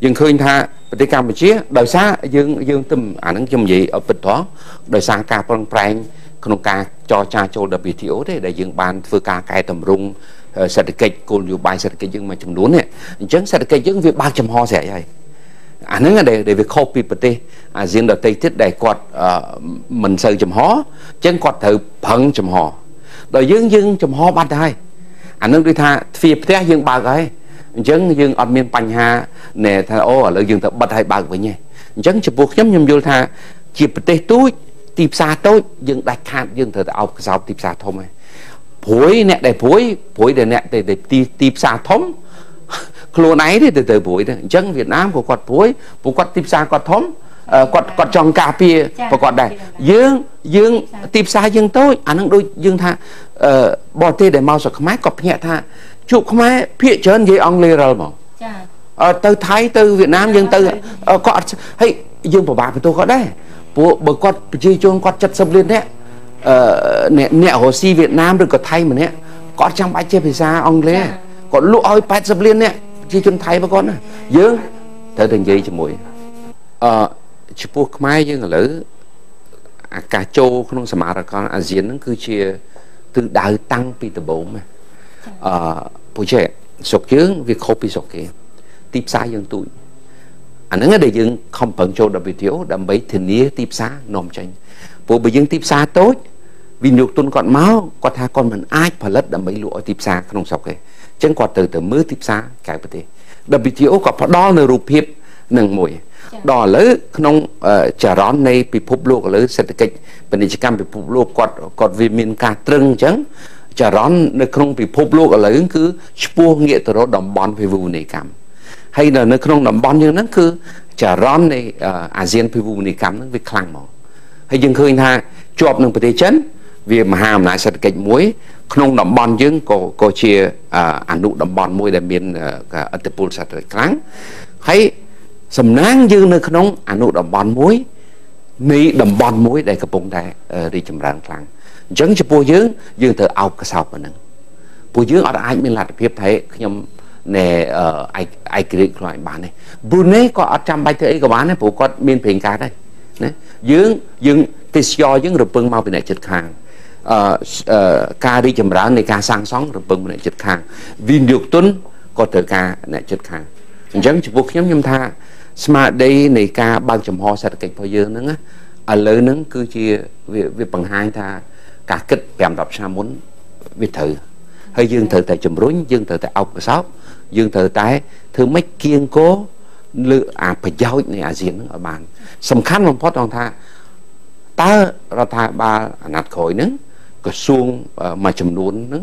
យើងឃើញថាប្រទេសកម្ពុជាដោយសារយើងទៅអាហ្នឹងខ្ញុំនិយាយឲ្យពិតផងដោយសារការប្រឹងប្រែងក្នុងការចរចាចូល WTO ទេដែលយើងបានធ្វើការកែតម្រង់សេដ្ឋកិច្ចគោលនយោបាយសេដ្ឋកិច្ចយើងមួយចំនួននេះអញ្ចឹងសេដ្ឋកិច្ចយើងវាបើកចំហស្រេចហើយអាហ្នឹងដែលវាខុសពីប្រទេសអាស៊ានដទៃទៀតដែលគាត់មិនសូវចំហអញ្ចឹងគាត់ត្រូវប្រឹងចំហដល់យើងចំហបាត់ទៅហើយអាហ្នឹងដូចថាទ្វារផ្ទះយើងបើកហើយអញ្ចឹងយើងអត់មានបញ្ហាណែថាអូឥឡូវយើងទៅបិទហើយបើកវិញទេអញ្ចឹងចំពោះខ្ញុំយល់ថាជាប្រទេសទូចទីផ្សារតូចយើងដាច់ខាតយើងត្រូវទៅអោបកសោបទីផ្សារធំហើយព្រួយអ្នកដែលព្រួយដែលអ្នកទៅទីផ្សារធំខ្លួនឯងទេទៅព្រួយទៅអញ្ចឹងវៀតណាមក៏គាត់ព្រួយព្រោះគាត់ទីផ្សារគាត់ធំគាត់ចង់ការពារប្រកបដែរយើងទីផ្សារយើងតូចអាហ្នឹងដូចយើងថាបរទេសដែលមកស្រុកខ្មែរគាត់ភ្ញាក់ថាជួបខ្មែរភាគច្រើននិយាយអង់គ្លេសរិលហ្មងចាទៅថៃទៅវៀតណាមយើងទៅគាត់អត់ហើយយើងពិបាកបន្ទោសគាត់ដែរព្រោះបើគាត់ប្រជាជនគាត់70លានអ្នករុស្ស៊ីវៀតណាមឬក៏ថៃម្នាក់គាត់ចាំបាច់ចេះភាសាអង់គ្លេសគាត់លក់ឲ្យ80លានអ្នកជាជនថៃមកគាត់ណាយើងត្រូវតែនិយាយជាមួយចំពោះខ្មែរយើងឥឡូវអាការចូលក្នុងសមាគមអាស៊ានហ្នឹងគឺជាទិសដៅតាំងពីដំបូងណាព្រោះចេះស្រុកយើងវាខុសពីស្រុកគេទីផ្សារយើងទូចអាហ្នឹងដែលយើងខំប្រឹងចូល WTO ដើម្បីធានាទីផ្សារនាំចេញព្រោះបើយើងទីផ្សារតូចវិនិយោគទុនគាត់មកគាត់ថាគាត់មិនអាចផលិតដើម្បីលក់ឲ្យទីផ្សារក្នុងស្រុកទេអញ្ចឹងគាត់ទៅមើលទីផ្សារក្រៅប្រទេស WTO ក៏ផ្ដល់នៅរូបភាពនឹងមួយដល់ឥឡូវក្នុងចរន្តនៃពិភពលោកឥឡូវសេដ្ឋកិច្ចពាណិជ្ជកម្មពិភពលោកគាត់វាមានការត្រឹងអញ្ចឹងចរន្តនៅក្នុងពិភពលោកឥឡូវគឺឈ្មោះងាកទៅរកតំបន់វិវឌ្ឍនីយកម្ម hay là nơi không nằm bon như nó cứ chả rón này ASEAN phi vụ này cắm nó với khăng mỏ hay dừng khơi ha chọp nâng bề chấn vì mà hàm lại sạch cạnh muối không nằm bon chứ có chia ảnh nụ nằm bon muối để miền ở tập pol sạch kháng hay sầm nang dư nơi không ảnh nụ nằm bon muối mi đầm bon muối để cái bông đá đi chầm rang kháng chẳng cho bùi dương từ ao cái sao mà nè bùi dương ở ai mình là việc thấy nhom nè ai kỹ loại bán này Brunei có ở trăm bài thế cái bán này bùi có miền phiền cá đây nè dương fisio dương rồi bưng mau bên này chật hàng ca đi chầm rang này ca sang sóng rồi bưng bên này chật hàng viên dược tuấn có từ ca này chật hàng chẳng cho bùi nhom tha smart day này ca bao chầm ho sạch kịch bao giờ nữa ở lớn nữa cứ chia việc bằng hai tha cả kịch kèm đọc xa muốn viết thử hay dương thử tại chùm rốn dương thử tại ốc shop dương thử tại thứ mấy kiên cố lựa phải giao này ASEAN ở bàn sầm khăn một phút tha ta ra tha ba nạt khỏi nữa có xuông mà chùm nuốn nữa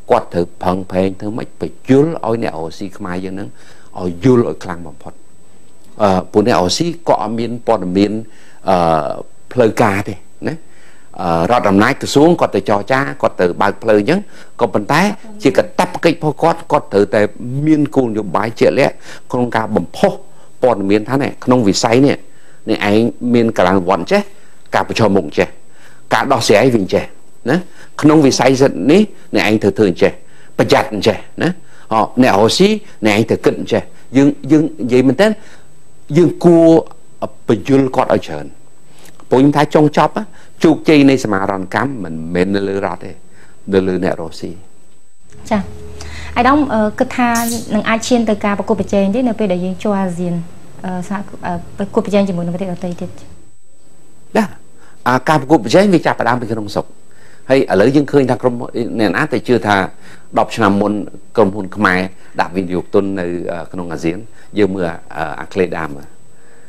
quạt thử phăng phèn thứ mấy phải chứa oi nè oxy Khmer dương nữa oi chứa oi khang một phút bữa nay oxy có miên pon miên plei ca thế nè rọt đầm nái từ xuống có từ trò cha có từ bài plei nhá có bàn tay chỉ cần tập cái phô có từ tại miên cùn dùng bài chuyện lẽ con cá bầm phô pon miên thế này không vì say nè này anh miên cả làng vọn chứ cả cho mộng chứ cả đo xe ấy vinh chứ nè không vì say giận ní này anh thường thường chứ bật giặt chứ nè họ nè oxy này anh thường cận chứ dương vậy mình tên dương cua bự dul có ở chợ bố chúng ta trong chóp á chụp chi này mà ròn cắm mình lừa rót đấy lừa nè Rosie chà ai đóng cứ tha nâng ai chiên từ cả cuộc bạch đấy nếu bây giờ cho ASEAN cuộc bạch chỉ muốn nói ở tây tiết đó cả cuộc bạch vì chả phải làm được cái nông sộc hay ở lưới dương khơi thằng công nền át thì chưa thà đọc làm môn công hồn Khmer đạt viên dục tôn nơi cái nông ASEAN giờ mưa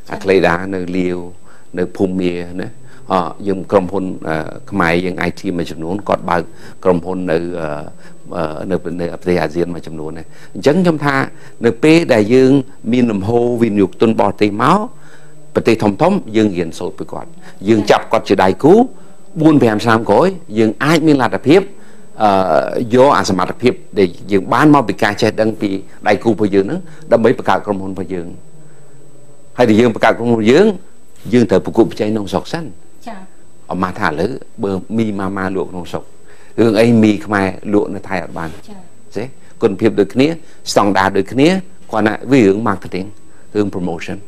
Akleda nơi liêu nơi Pumia nữa dùng công hồn Khmer dùng IT mà chấm nón còn bao công hồn nơi ASEAN mà chấm nón này chẳng trong tha nơi P đại dương miền Nam Hồ viên dục tôn bò tây máu bờ tây thòng thóm dương hiền sôi với quạt dương chập quạt chỉ đại cú buôn về làm cối dương ai miền là đặc hiệp do sâm đặc hiệp để dương bán mau bị ca chết đăng bị đại cú bây giờ nữa đã mấy bậc cao công hồn bây giờ hay thì dương bậc cao công hồn dương thời phục vụ cháy nông sọc xanh ở mà thả lỡ bờ mi ma luộc nông sọc hương ấy mi Khmer luộc nó thay ở bàn thế còn phiệp được kia sòng đà được kia còn lại vì hướng marketing hướng promotion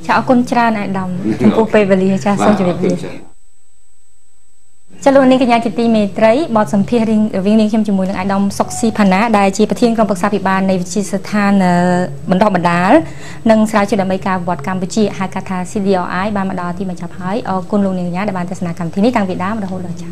chào con cha này đồng cô pe về liền cha xong chuyện gì chào luôn nên cái nhà chị mê trái bọt sầm phe viên liên khiêm chủng mùi ai đồng SOK Siphana đại chỉประเทศกรมปรึกษาภิบาลในวิจิตรสถานบรรดาบรรดาหนึ่งสายจุดอเมริกาบอดกัมพูชีหากาธาซิเดียไอบานมาดอที่มันจะพายคุณลุงเนี่ยได้บานทัศนกรรมที่นี่ต่างวิดามาดโหเลยจ้ะ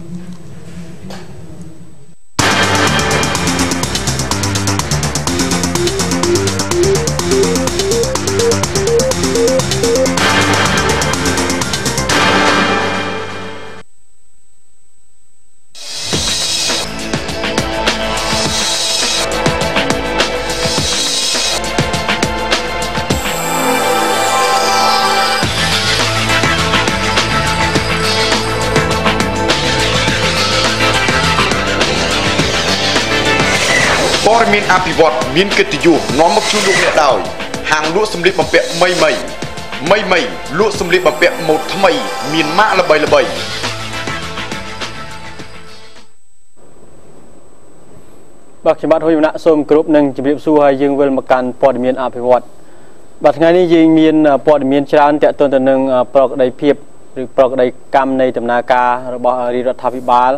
บริมีนอภิวัตมีนกิตยุน้อมมักชูลูกเนี่ยดาวห่างลวดสำลีบำเพ็ญไม่ลวดสำลีบำเพ็ญหมดทำไมมีนมะระบายบักชบัดหอยนะส้มกรุ๊ปหนึ่งจะเรียบสู้ให้ยิงเวลมาการปอดมีนอภิวัตบัดงานนี้ยิงมีนปอดมีนชราแต่ตัวหนึ่งปลอกได้เพียบหรือปลอกได้กรรมในตำนาการระบอบรัฐภิบาล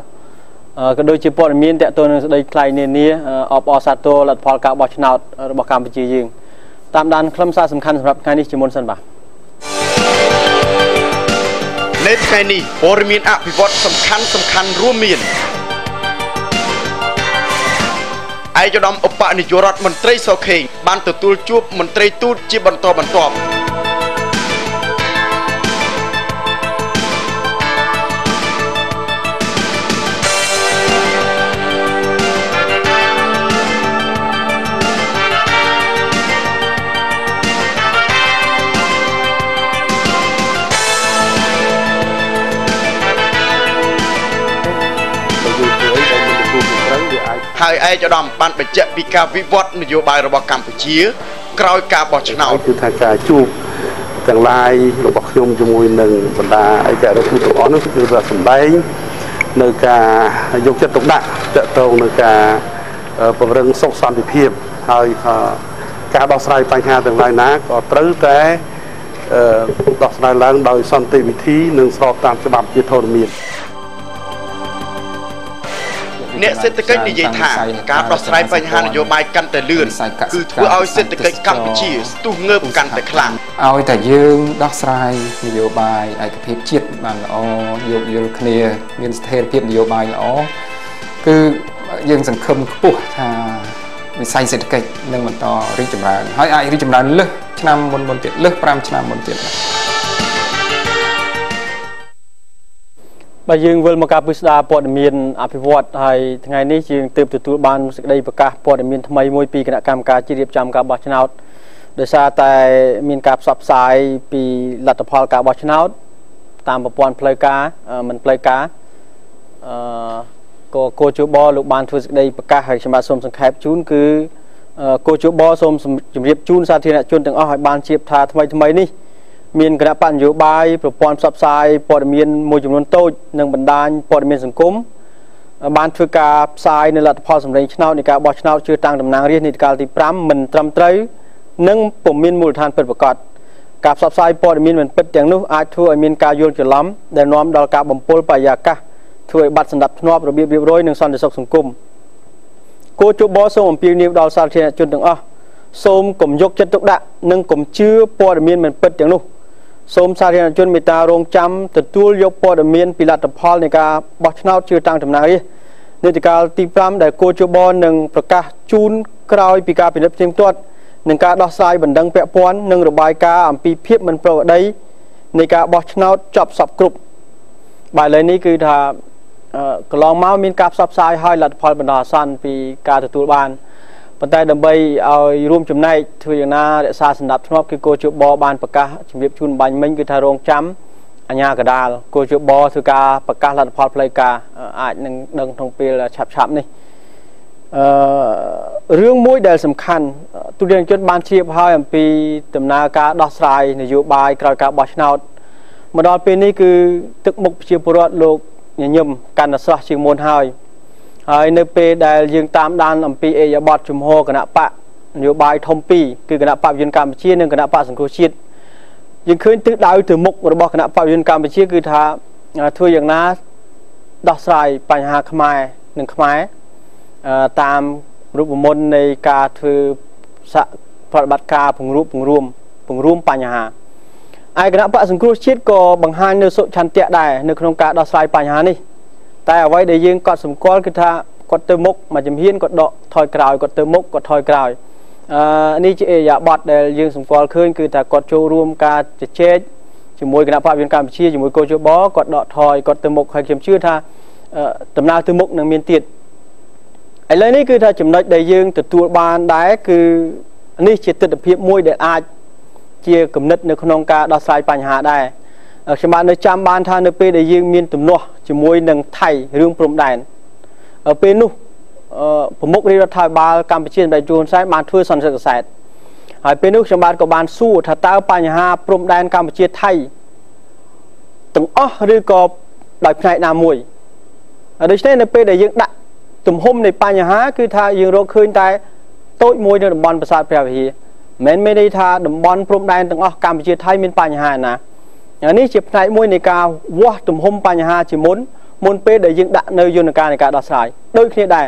ก็โดยเฉพาะมีนแต่ตัวนึงได้ใครเนี่ยอสัตโตหลัดพอลกาบอชนาดระบบการปฏิยิงตามด้านคลำซาสำคัญสำหรับงานนี้จิมนสันบ่าในงานนี้บริมีนอภิวัตสำคัญร่วมมีนไอจะดำอุปนิจรัฐมนตรีโซเคงบ้านตัวตูจูบมนตรีตูจีบันตอบ ហើយឯកឧត្តមបានបញ្ជាក់ពីការវិវត្តនយោបាយរបស់កម្ពុជាក្រោយការបោះឆ្នោតគឺថាការជួបទាំងឡាយរបស់ខ្ញុំជាមួយនឹងបណ្ដាឯករដ្ឋទូតទាំងអស់នោះគឺថាសម្ដែងនៅការយកចិត្តទុកដាក់តកតងនឹងការពង្រឹងសុខសន្តិភាពហើយការដោះស្រាយបញ្ហាទាំងឡាយណាក៏ត្រូវតែដោះស្រាយឡើងដោយសន្តិវិធីនិងស្របតាមច្បាប់ជាធរមានអ្នកសេដ្ឋកិច្ចនិយាយថាការដោះស្រាយបញ្ហានយោបាយកាន់តែលឿនគឺធ្វើឲ្យសេដ្ឋកិច្ចកម្ពុជាស្ទុះងើបកាន់តែខ្លាំងឲ្យតែយើងដោះស្រាយនយោបាយឯកភាពជាតិបានល្អយោគយល់គ្នាមានស្ថិរភាពនយោបាយល្អគឺយើងសង្ឃឹមខ្ពស់ថាវិស័យសេដ្ឋកិច្ចនឹងបន្តរីកចម្រើនហើយអាចរីកចម្រើនលើសឆ្នាំមុនទៀតលើស5ឆ្នាំមុនទៀតបើយើងវិលមកការពិស្ដារព័ត៌មានអភិវឌ្ឍហើយថ្ងៃនេះយើងទើបទទួលបានសេចក្តីប្រកាសព័ត៌មានថ្មីមួយពីគណៈកម្មការជាតិរៀបចំការបោះឆ្នោតដោយសារតែមានការផ្សព្វផ្សាយពីលទ្ធផលការបោះឆ្នោតតាមប្រព័ន្ធផ្លូវការមិនផ្លូវការក៏គោជបលោកបានធ្វើសេចក្តីប្រកាសហើយខ្ញុំបាទសូមសង្ខេបជូនគឺគោជបសូមជម្រាបជូនសាធារណជនទាំងអស់ឲ្យបានជ្រាបថាថ្មីនេះមានគណៈបកនយោបាយប្រព័ន្ធផ្សព្វផ្សាយព័ត៌មានមួយចំនួនតូចនិងបណ្ដាញព័ត៌មានសង្គមបានធ្វើការផ្សាយនៅលទ្ធផលសម្លេងឆ្នោតនៃការបោះឆ្នោតជ្រើសតាំងតំណាងរាស្ត្រនីតិកាលទី5មិនត្រឹមត្រូវនិងពុំមានមូលដ្ឋានពិតប្រាកដការផ្សព្វផ្សាយព័ត៌មានមិនពិតទាំងនោះអាចធ្វើឲ្យមានការយល់ច្រឡំដែលនាំដល់ការបំពុលបរិយាកាសធ្វើឲ្យបាត់សណ្ដាប់ធ្នាប់របៀបរៀបរយនិងសន្តិសុខសង្គមគោជបសូមអំពាវនាវដល់សាធារណជនទាំងអស់សូមកុំយកចិត្តទុកដាក់និងកុំជឿព័ត៌មានមិនពិតទាំងនោះសូមសាធារណជនមេត្តារងចាំទទួលយកព័ត៌មានពីលទ្ធផលនៃការបោះឆ្នោតជ្រើសតាំងតំណាងរាស្ត្រនីតិកាលទី5ដែលគោជបនឹងប្រកាសជូនក្រោយពីការពិនិត្យផ្ទៀងផ្ទាត់និងការដោះស្រាយបណ្ដឹងពាក់ព័ន្ធនិងរបាយការណ៍អំពីភាពមិនប្រក្រតីនៃការបោះឆ្នោតចប់សពគ្រប់បាទឥឡូវនេះគឺថាកន្លងមកមានការផ្សព្វផ្សាយឲ្យលទ្ធផលបណ្ដោះអាសន្នពីការទទួលបានប៉ុន្តែដើម្បីឲ្យរួមចំណែកធ្វើយ៉ាងណារក្សាសណ្ដាប់ធ្នាប់គឺគោជបបានប្រកាសជំរាបជូនបាញ់មិញគឺថារងចាំអាជ្ញាកណ្ដាលគោជបធ្វើការប្រកាសលទ្ធផលផ្លូវការអាចនឹងដឹងក្នុងពេលឆាប់នេះរឿងមួយដែលសំខាន់ទូទាំងជនបានជ្រាបហើយអំពីដំណើរការដោះស្រាយនយោបាយក្រោយការបោះឆ្នោតមកដល់ពេលនេះគឺទឹកមុខប្រជាពលរដ្ឋលោកញញឹមកាន់តែស្រស់ជាងមុនហើយនៅពេលដែលយើងតាមដានអំពីអេយ៉ាបតជំហរគណៈបកនយោបាយធំពីរគឺគណៈបកវិញ្ញាណកម្ពុជានិងគណៈបកសង្គ្រោះជាតិយើងឃើញទិសដៅទៅមុខរបស់គណៈបកវិញ្ញាណកម្ពុជាគឺថាធ្វើយ៉ាងណាដោះស្រាយបញ្ហាខ្មែរនិងខ្មែរតាមរូបមន្តនៃការធ្វើប្រតិបត្តិការពង្រួមបញ្ហាឯគណៈបកសង្គ្រោះជាតិក៏បង្ហាញនៅសុឆន្ទៈដែរនៅក្នុងការដោះស្រាយបញ្ហានេះតែអ្វីដែលយើងកត់សម្គាល់គឺថាគាត់ទៅមុខមួយជំហានគាត់ដកថយក្រោយគាត់ទៅមុខគាត់ថយក្រោយនេះជាអេយ៉ាបតដែលយើងសម្គាល់ឃើញគឺថាគាត់ចូលរួមការជជែកជាមួយគណៈបកវិញ្ញាណកម្ពុជាជាមួយគោជបគាត់ដកថយគាត់ទៅមុខហើយខ្ញុំជឿថាដំណើរទៅមុខនឹងមានទៀតឥឡូវនេះគឺថាចំណុចដែលយើងទទួលបានដែរគឺនេះជាទស្សនវិជ្ជាមួយដែលអាចជាគំនិតនៅក្នុងការដោះស្រាយបញ្ហាដែរខ្ញុំបាននៅចាំបានថានៅពេលដែលយើងមានទំនាស់ជាមួយនឹងថៃរឿងព្រំដែនពេលនោះប្រមុខរាជរដ្ឋាភិបាលកម្ពុជាសម្ដេចជួនសែនបានធ្វើសន្និសីទកសែតហើយពេលនោះខ្ញុំបានក៏បានសួរថាតើបញ្ហាព្រំដែនកម្ពុជាថៃទាំងអស់ឬក៏ដោយផ្នែកណាមួយដូច្នេះនៅពេលដែលយើងដាក់ទំហំនៃបញ្ហាគឺថាយើងរកឃើញតែតូចមួយនៅតំបន់ប្រាសាទព្រះវិហារមិនមែនន័យថាតំបន់ព្រំដែនទាំងអស់កម្ពុជាថៃមានបញ្ហាណានេះជាផ្នែកមួយនៃការវាស់ទំហំបញ្ហាជាមុនពេលដែលយើងដាក់នៅយន្តការនៃការដោះស្រាយដូចគ្នាដែរ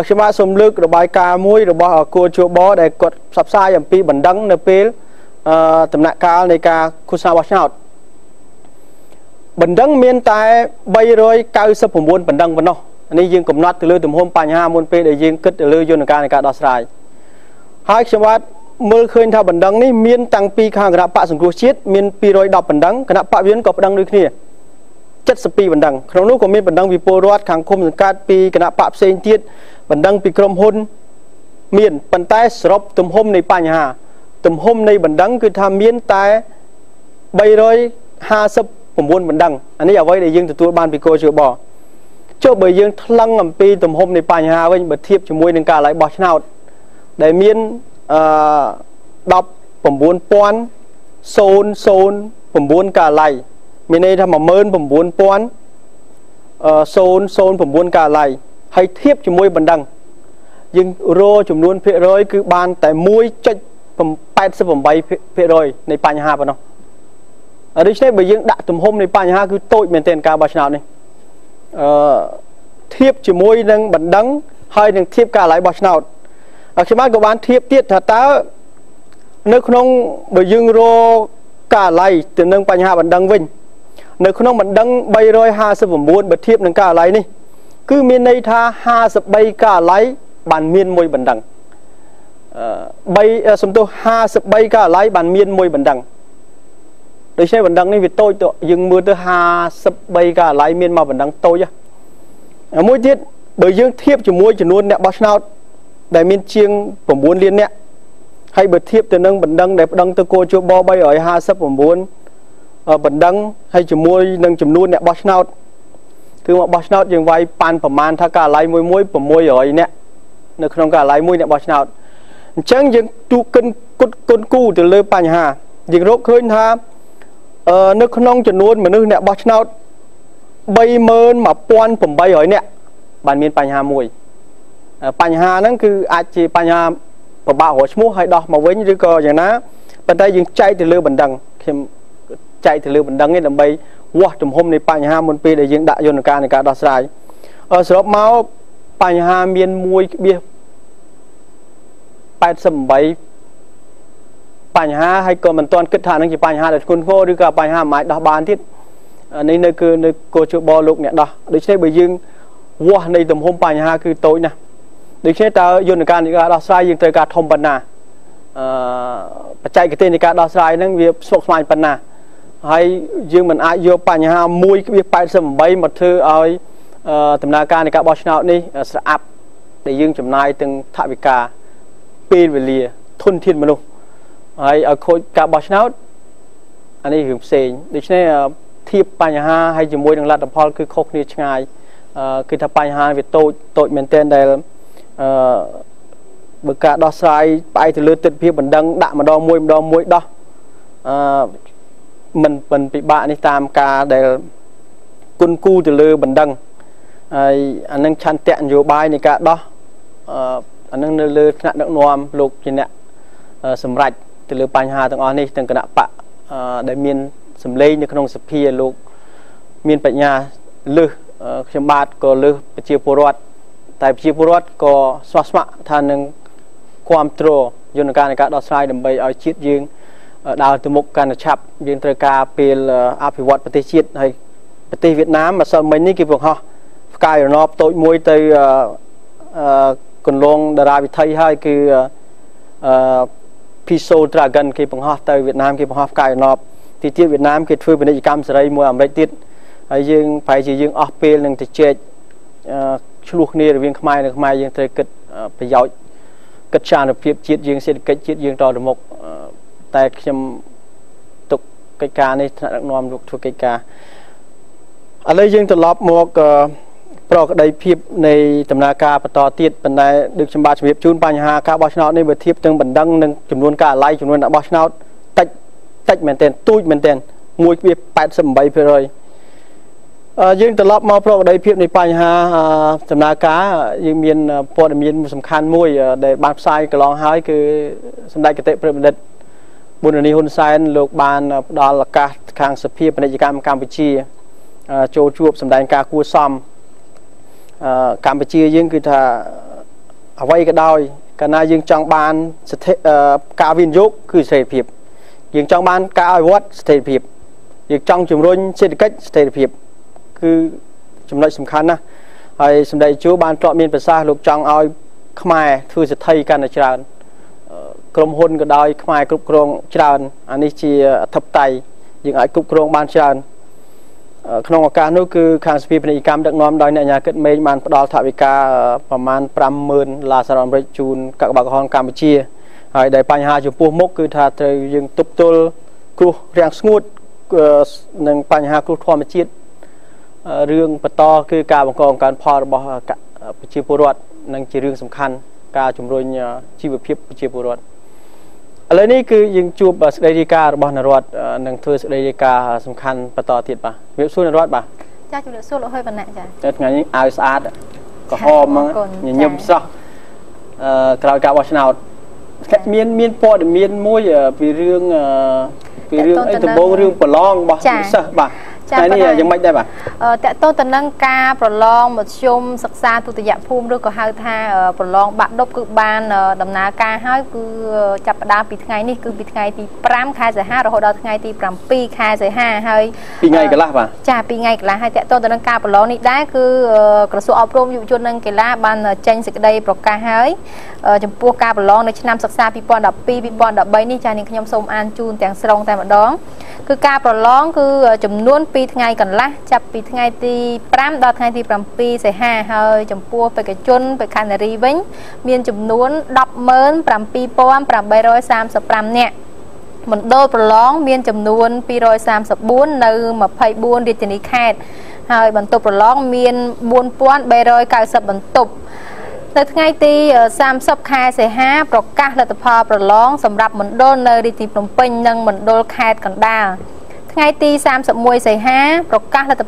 ខ្ញុំបាទសូមលើករបាយការណ៍មួយរបស់គោជបដែលគាត់ផ្សព្វផ្សាយអំពីបណ្ដឹងនៅពេលដំណាក់កាលនៃការឃោសនាបោះឆ្នោតបណ្ដឹងមានតែ399បណ្ដឹងប៉ុណ្ណោះនេះយើងកំណត់ទៅលើទំហំបញ្ហាមុនពេលដែលយើងគិតទៅលើយន្តការនៃការដោះស្រាយហើយខ្ញុំបាទមើលឃើញថាបណ្ដឹងនេះមានតាំងពីខាងគណៈបកសង្គ្រោះជាតិមាន210បណ្ដឹងគណៈបកវិញ្ញាណក៏បណ្ដឹងដូចគ្នា72បណ្ដឹងក្នុងនោះក៏មានបណ្ដឹងពីពលរដ្ឋខាងឃុំសង្កាត់ពីគណៈបកផ្សេងទៀតបណ្ដឹងពីក្រុមហ៊ុនមានប៉ុន្តែសរុបទំហំនៃបញ្ហាទំហំនៃបណ្ដឹងគឺថាមានតែ359បណ្ដឹងអានេះអ្វីដែលយើងទទួលបានពីគោជប cho bởi dương lăng ẩm pi tùm hôm này bài hà với bật thiệp cho môi nâng cả lại bỏ chân nào để miên đọc phẩm buôn pon xôn xôn phẩm buôn cả lại miền đây tham mà mơn phẩm buôn pon xôn xôn phẩm buôn cả lại hay thiệp cho môi bần đăng nhưng rô chùm luôn phê rồi cứ ban tại môi chạch phẩm 80 phẩm 7 phê rồi này bài hà vào nó ở đây bởi dương đã tùm hôm này bài hà cứ tội miền tên cả bỏ chân nào này thiệp chỉ môi nâng bẩn đắng hay nâng thiệp cả lại bọt nào khi mà các bạn thiệp tiết thật ta nước không bởi dương rô cả lại từ nâng bánh hạ bẩn đắng vinh nước không bẩn đắng bay rồi 20 phẩm buôn bật thiệp nâng cả lại đi cứ miền đây tha 20 bay cả lại bàn miên môi bẩn đắng bay xong tôi 20 bay cả lại bàn miên môi bẩn đắng đấy xe bẩn đắng này vì tôi dừng mưa tới 20 bay cả lại miên mà bẩn đắng tôi chứ mỗi tiết bởi dương thiếp cho môi cho luôn nè bác nào đại miên chiêng phẩm buôn liên nè hay bật thiếp từ nâng bẩn đăng để đăng từ cô cho bo bay ở 20 phẩm buôn bẩn đăng hay cho môi nâng chùm luôn nè bác nào cứ mà bác nào dừng vay pan phẩm man tha cả lại môi phẩm môi ở nè nó không cả lại môi nè bác nào chẳng dừng tu cân cu từ lời pan hà dừng rốt khơi tha nước không cho luôn mà nước nè bác nào bay mơn mà pon phẩm bay ở nè bàn miền Pành Hà mùi Pành Hà nó cứ ai chỉ Pành Hà và bảo hộ smooth hay đo mà với những cơอย่างนั้นbên đây dừng chạy từ lư bình đằng khi chạy từ lư bình đằng ấy làm bay wow trong hôm nay Pành Hà một pi để dừng đại dân ca này cả đo sai số máu Pành Hà miền mùi bia 87 Pành Hà hay còn mình toàn kết thả năng chỉ Pành Hà để con khô đi cả Pành Hà mãi đo bàn thiết này nơi cứ nơi cô chú bò lục nè đo để xem bởi dương wow này tầm hôm Pành Hà cứ tối nè để xem ta dân ca này cả đo sai dương tới cả thông bần nà chạy cái tên này cả đo sai năng việc sọc mai bần nà hay dương mình ai vô Pành Hà mui cái việc 87 một thư ơi tầm na ca này cả bao nhiêu đi sẽ áp để dương chấm nai từng thạ bị cả pin về lìa thôn thiên mà luôn hay ở khối cả bao nhiêu anh ấy hiểu xe để xem thiệp Pành Hà hay chấm môi đằng lạt đập hol cứ khóc như ngày cứ thà Pành Hà việc tội mình tên đây bậc cả đo sai bay từ lưỡi tịt phía bẩn đăng đạm mà đo môi đo mình bị bạn đi tam ca để quân cu từ lưỡi bẩn đăng anh đang chăn tẹn vô bài này cả đó anh đang lưỡi nạn đặng noam lục gì nè sầm rạch từ lưỡi Pành Hà từng on đi từng cái nạp bạ để miền sầm lây như không sập pia lục miền Pành Hà lư chấm bát có lư chia porot tại chia porot có xoa xoa than nângความโตยนการในการดอสไลด์ดำไปเอาชิดยืงดาวตัวมุกการชับยืงตระกาเป็นอภิวัตประเทศชิดให้ประเทศเวียดนามมาสมัยนี้กี่พวกเขากายนอบตัวมวยตัวคนลงดาราวิทยให้คือพิโซดรากันกี่พวกเขาตัวเวียดนามกี่พวกเขากายนอบที่ที่เวียดนามกี่ช่วยเป็นกิจกรรมสไลด์มวยอเมริกาให้ยืงไปยืงออกเป็นหนึ่งที่เจ็ดชลุกนี่เรียงขมายหนึ่งขมายยืงเตยกิดประโยชน์กัจจานเพียบจิตยืงเศรษฐกิจจิตยืงต่อระบบแต่ขยมตกกิจการในฐานะนอมลุกทุกกิจการอะไรยืงตลอดมกปลอกได้เพียบในตำนาการปต่อติดเป็นในดึกชมบาชเพียบจูนปัญหาการบอชนาในบทเทียบตึงบันดังหนึ่งจำนวนการไล่จำนวนบอชนาตัดเหมือนเต้นตุ้ยเหมือนเต้นมวยเพียบ8 ใบไปเลยยังตลอดมาเพราะได้เพียบในปัญหาสำนักการยังมีปอดมีสำคัญมวยได้บางไซน์ก็ลองหายคือสำนักเกษตรประดิษฐ์บุญนิฮุนไซน์โลกบาลดอลกาทางสเปียเป็นกิจกรรมกัมพูชีโจจูบสำนักการกู้ซ่อมกัมพูชียังคือถ้าเอาไว้ก็ได้การนายังจังบานการวินยุกคือเศรษฐกิจยังจังบานการเอาวัดเศรษฐกิจยังจังจุ่มรุ่นเศรษฐกิจเศรษฐกิจคือจำนวนสำคัญนะไอ้สมัยจูบานเจาะมีนภาษาลูกจังเอาขมายคือจะไทยกันจานกรมหุ่นก็ได้ขมายกรุบกรองจานอันนี้จีทับไตยังไอ้กรุบกรองบานจานขนมอาการนู้คือการสปีเป็นกิจกรรมดักน้อมโดยเนี่ยเกิดเมย์มันดอลถาวิกาประมาณ30,000 ลาสารอมริจูนกับบักฮอนกัมพูชีไอ้ได้ปัญหาจุดปูมุกคือถ้าเธอยังตุบตุลครูเรียงสงุดหนึ่งปัญหาครูทอมจิต រឿងបន្តគឺការបង្កបង្កើនផលរបស់ប្រជាពលរដ្ឋនឹងជារឿងសំខាន់ការជំរុញជីវភាពប្រជាពលរដ្ឋឥឡូវនេះគឺយើងជួបសេចក្តីរាយការណ៍របស់នរដ្ឋនឹងធ្វើសេចក្តីរាយការណ៍សំខាន់បន្តទៀតបាទជំរាបសួរនរដ្ឋបាទចាជំរាបសួរលោកហើយបណ្ណៈចាថ្ងៃនេះអាវស្អាតក្រហមញញឹមស្រស់ក្រោយការបោះឆ្នោតមានព័ត៌មានមួយពីរឿងអីដំបូងរឿងប្រឡងរបស់សិស្សបាទថ្ងៃនេះយ៉ាងម៉េចដែរបាទតើតើទៅនឹងការប្រឡងមធ្យមសិក្សាទុតិយភូមិឬក៏ហៅថាប្រឡងបាក់ឌុបគឺបានដំណើរការហើយគឺចាប់ផ្ដើមពីថ្ងៃនេះគឺពីថ្ងៃទី5ខែសីហារហូតដល់ថ្ងៃទី7ខែសីហាហើយ2ថ្ងៃកន្លះបាទចា2ថ្ងៃកន្លះហើយតើតើទៅនឹងការប្រឡងនេះដែរគឺក្រសួងអប់រំយុវជននិងកីឡាបានចេញសេចក្តីប្រកាសហើយចំពោះការប្រឡងនៅឆ្នាំសិក្សា2012 2013នេះចានាងខ្ញុំសូមអានជូនទាំងស្រុងតែម្ដងគឺការប្រឡងគឺចំនួន2ថ្ងៃកន្លះចាប់ពីថ្ងៃទី5ដល់ថ្ងៃទី7សីហាហើយចំពោះបេក្ខជនបេក្ខនារីវិញមានចំនួន17835 នាក់មណ្ឌលប្រឡងមានចំនួន234នៅ24រាជធានីខេត្តហើយបន្ទប់ប្រឡងមាន4390បន្ទប់នៅថ្ងៃទី30ខែសីហាប្រកាសលទ្ធផលប្រឡងសម្រាប់មណ្ឌលនៅរាជធានីភ្នំពេញនិងមណ្ឌលខេត្តកណ្ដាលថ្ងៃទី31សីហាប្រកាសលទ្ធ